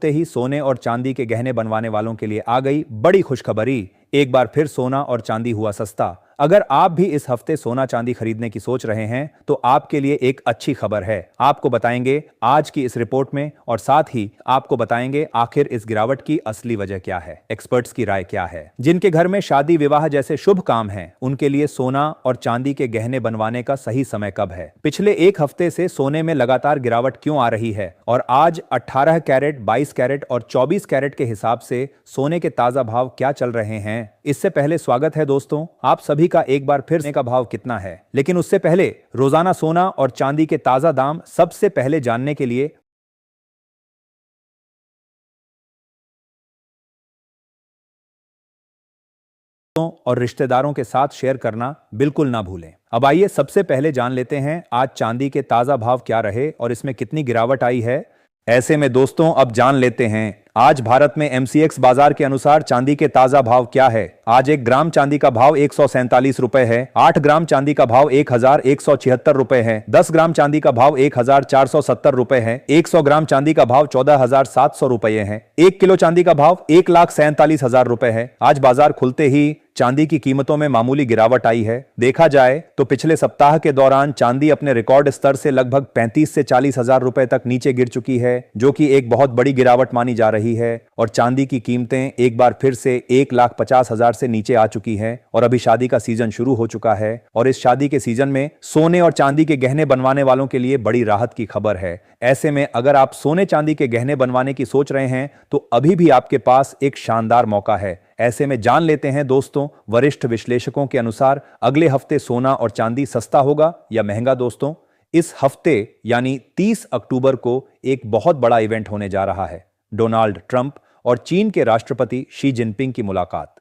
खुलते ही सोने और चांदी के गहने बनवाने वालों के लिए आ गई बड़ी खुशखबरी। एक बार फिर सोना और चांदी हुआ सस्ता। अगर आप भी इस हफ्ते सोना चांदी खरीदने की सोच रहे हैं तो आपके लिए एक अच्छी खबर है। आपको बताएंगे आज की इस रिपोर्ट में, और साथ ही आपको बताएंगे आखिर इस गिरावट की असली वजह क्या है, एक्सपर्ट्स की राय क्या है। जिनके घर में शादी विवाह जैसे शुभ काम हैं, उनके लिए सोना और चांदी के गहने बनवाने का सही समय कब है। पिछले एक हफ्ते से सोने में लगातार गिरावट क्यों आ रही है, और आज 18 कैरेट, 22 कैरेट और 24 कैरेट के हिसाब से सोने के ताजा भाव क्या चल रहे हैं। इससे पहले स्वागत है दोस्तों आप सभी का एक बार फिर। सोने का भाव कितना है, लेकिन उससे पहले रोजाना सोना और चांदी के ताजा दाम सबसे पहले जानने के लिए और रिश्तेदारों के साथ शेयर करना बिल्कुल ना भूलें। अब आइए सबसे पहले जान लेते हैं आज चांदी के ताजा भाव क्या रहे और इसमें कितनी गिरावट आई है। ऐसे में दोस्तों अब जान लेते हैं आज भारत में एमसीएक्स बाजार के अनुसार चांदी के ताजा भाव क्या है। आज 1 ग्राम चांदी का भाव 147 रुपए है। 8 ग्राम चांदी का भाव 1176 रुपए है। 10 ग्राम चांदी का भाव 1470 रुपए है। 100 ग्राम चांदी का भाव 14700 रुपए है। 1 किलो चांदी का भाव 1,47,000 रुपए है। आज बाजार खुलते ही चांदी की कीमतों में मामूली गिरावट आई है। देखा जाए तो पिछले सप्ताह के दौरान चांदी अपने रिकॉर्ड स्तर से लगभग 35 से 40 हजार रुपए तक नीचे गिर चुकी है, जो कि एक बहुत बड़ी गिरावट मानी जा रही है। और चांदी की कीमतें एक बार फिर से 1,50,000 से नीचे आ चुकी हैं। और अभी शादी का सीजन शुरू हो चुका है और इस शादी के सीजन में सोने और चांदी के गहने बनवाने वालों के लिए बड़ी राहत की खबर है। ऐसे में अगर आप सोने चांदी के गहने बनवाने की सोच रहे हैं तो अभी भी आपके पास एक शानदार मौका है। ऐसे में जान लेते हैं दोस्तों वरिष्ठ विश्लेषकों के अनुसार अगले हफ्ते सोना और चांदी सस्ता होगा या महंगा। दोस्तों इस हफ्ते यानी 30 अक्टूबर को एक बहुत बड़ा इवेंट होने जा रहा है, डोनाल्ड ट्रंप और चीन के राष्ट्रपति शी जिनपिंग की मुलाकात।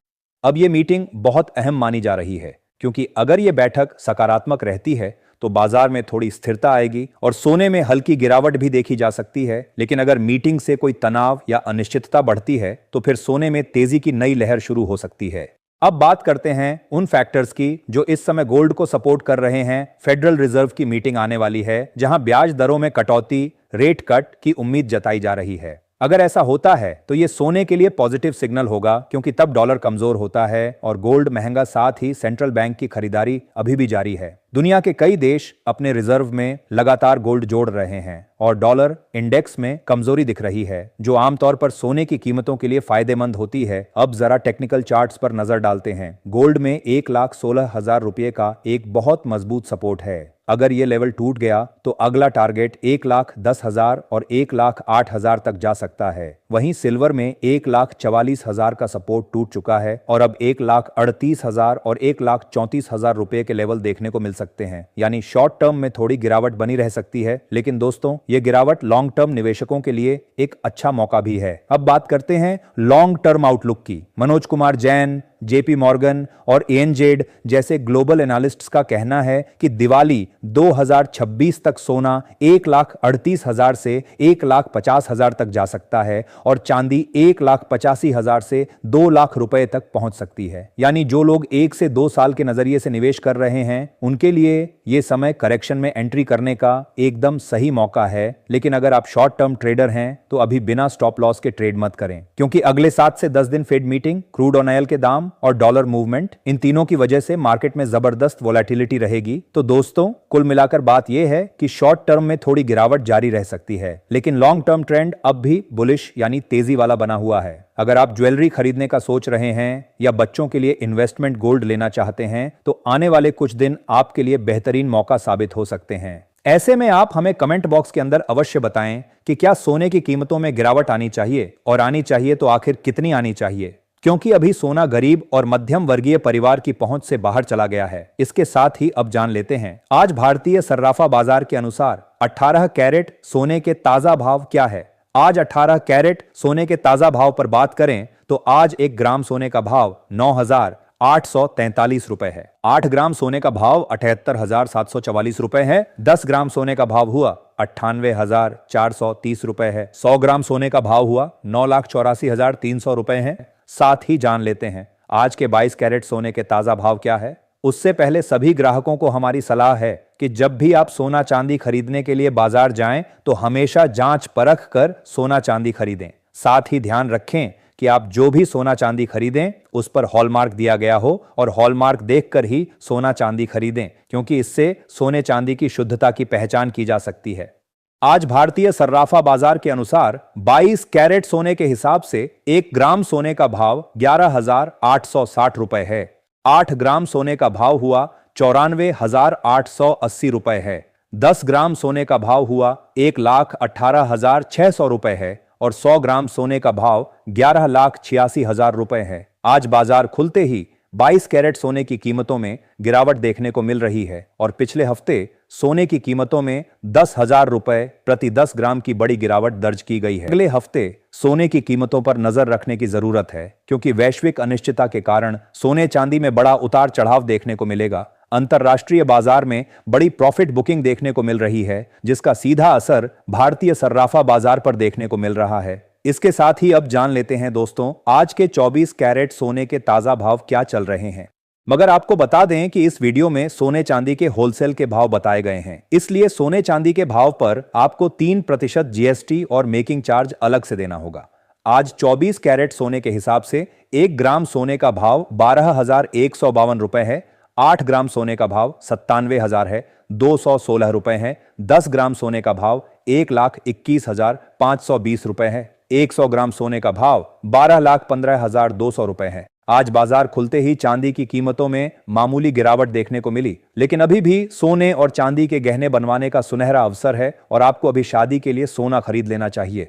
अब यह मीटिंग बहुत अहम मानी जा रही है, क्योंकि अगर यह बैठक सकारात्मक रहती है तो बाजार में थोड़ी स्थिरता आएगी और सोने में हल्की गिरावट भी देखी जा सकती है। लेकिन अगर मीटिंग से कोई तनाव या अनिश्चितता बढ़ती है तो फिर सोने में तेजी की नई लहर शुरू हो सकती है। अब बात करते हैं उन फैक्टर्स की जो इस समय गोल्ड को सपोर्ट कर रहे हैं। फेडरल रिजर्व की मीटिंग आने वाली है, जहां ब्याज दरों में कटौती, रेट कट की उम्मीद जताई जा रही है। अगर ऐसा होता है तो यह सोने के लिए पॉजिटिव सिग्नल होगा, क्योंकि तब डॉलर कमजोर होता है और गोल्ड महंगा। साथ ही सेंट्रल बैंक की खरीदारी अभी भी जारी है। दुनिया के कई देश अपने रिजर्व में लगातार गोल्ड जोड़ रहे हैं और डॉलर इंडेक्स में कमजोरी दिख रही है, जो आमतौर पर सोने की कीमतों के लिए फायदेमंद होती है। अब जरा टेक्निकल चार्ट्स पर नजर डालते हैं। गोल्ड में 1,16,000 रुपये का एक बहुत मजबूत सपोर्ट है। अगर ये लेवल टूट गया तो अगला टारगेट 1,10,000 और 1,08,000 तक जा सकता है। वहीं सिल्वर में 1,44,000 का सपोर्ट टूट चुका है और अब 1,38,000 और 1,34,000 रुपए के लेवल देखने को मिल सकते हैं। यानी शॉर्ट टर्म में थोड़ी गिरावट बनी रह सकती है, लेकिन दोस्तों ये गिरावट लॉन्ग टर्म निवेशकों के लिए एक अच्छा मौका भी है। अब बात करते हैं लॉन्ग टर्म आउटलुक की। मनोज कुमार जैन, जेपी मॉर्गन और एनजेड जैसे ग्लोबल एनालिस्ट्स का कहना है कि दिवाली 2026 तक सोना 1,38,000 से 1,50,000 तक जा सकता है और चांदी 1,85,000 से 2 लाख रुपए तक पहुंच सकती है। यानी जो लोग 1 से 2 साल के नजरिए से निवेश कर रहे हैं उनके लिए यह समय करेक्शन में एंट्री करने का एकदम सही मौका है। लेकिन अगर आप शॉर्ट टर्म ट्रेडर हैं तो अभी बिना स्टॉप लॉस के ट्रेड मत करें, क्योंकि अगले 7 से 10 दिन फेड मीटिंग, क्रूड ऑयल के दाम और डॉलर मूवमेंट, इन तीनों की वजह से मार्केट में जबरदस्त वोलेटिलिटी रहेगी। तो दोस्तों कुल मिलाकर बात यह है कि शॉर्ट टर्म में थोड़ी गिरावट जारी रह सकती है, लेकिन लॉन्ग टर्म ट्रेंड अब भी बुलिश यानी तेजी वाला बना हुआ है। अगर आप ज्वेलरी खरीदने का सोच रहे हैं या बच्चों के लिए इन्वेस्टमेंट गोल्ड लेना चाहते हैं तो आने वाले कुछ दिन आपके लिए बेहतरीन मौका साबित हो सकते हैं। ऐसे में आप हमें कमेंट बॉक्स के अंदर अवश्य बताएं कि क्या सोने की कीमतों में गिरावट आनी चाहिए, और आनी चाहिए तो आखिर कितनी आनी चाहिए, क्योंकि अभी सोना गरीब और मध्यम वर्गीय परिवार की पहुंच से बाहर चला गया है। इसके साथ ही अब जान लेते हैं आज भारतीय सर्राफा बाजार के अनुसार 18 कैरेट सोने के ताजा भाव क्या है। आज 18 कैरेट सोने के ताजा भाव पर बात करें तो आज 1 ग्राम सोने का भाव 9,843 रुपए है। 8 ग्राम सोने का भाव 78,744 रुपए है। 10 ग्राम सोने का भाव हुआ 98,430 रुपए है। 100 ग्राम सोने का भाव हुआ 9,84,300 रुपए है। साथ ही जान लेते हैं आज के 22 कैरेट सोने के ताजा भाव क्या है। उससे पहले सभी ग्राहकों को हमारी सलाह है कि जब भी आप सोना चांदी खरीदने के लिए बाजार जाएं तो हमेशा जांच परख कर सोना चांदी खरीदें। साथ ही ध्यान रखें कि आप जो भी सोना चांदी खरीदें उस पर हॉलमार्क दिया गया हो और हॉलमार्क देखकर ही सोना चांदी खरीदें, क्योंकि इससे सोने चांदी की शुद्धता की पहचान की जा सकती है। आज भारतीय सर्राफा बाजार के अनुसार 22 कैरेट सोने के हिसाब से 1 ग्राम सोने का भाव 11,860 रुपए है। 8 ग्राम सोने का भाव हुआ 94,880 रुपए है। 10 ग्राम सोने का भाव हुआ 1,18,600 रुपए है और 100 ग्राम सोने का भाव 11,86,000 रुपए है। आज बाजार खुलते ही 22 कैरेट सोने की कीमतों में गिरावट देखने को मिल रही है और पिछले हफ्ते सोने की कीमतों में 10,000 रुपए प्रति 10 ग्राम की बड़ी गिरावट दर्ज की गई है। अगले हफ्ते सोने की कीमतों पर नजर रखने की जरूरत है, क्योंकि वैश्विक अनिश्चितता के कारण सोने चांदी में बड़ा उतार चढ़ाव देखने को मिलेगा। अंतर्राष्ट्रीय बाजार में बड़ी प्रॉफिट बुकिंग देखने को मिल रही है, जिसका सीधा असर भारतीय सर्राफा बाजार पर देखने को मिल रहा है। इसके साथ ही अब जान लेते हैं दोस्तों, आज के 24 कैरेट सोने के ताजा भाव क्या चल रहे हैं। मगर आपको बता दें कि इस वीडियो में सोने चांदी के होलसेल के भाव बताए गए हैं, इसलिए सोने चांदी के भाव पर आपको 3% जीएसटी और मेकिंग चार्ज अलग से देना होगा। आज 24 कैरेट सोने के हिसाब से 1 ग्राम सोने का भाव 12,152 रुपए है। 8 ग्राम सोने का भाव 97,000 है, 216 रुपए है। 10 ग्राम सोने का भाव 1,21,520 रुपए है। 100 ग्राम सोने का भाव 12,15,200 रुपए है। आज बाजार खुलते ही चांदी की कीमतों में मामूली गिरावट देखने को मिली, लेकिन अभी भी सोने और चांदी के गहने बनवाने का सुनहरा अवसर है और आपको अभी शादी के लिए सोना खरीद लेना चाहिए।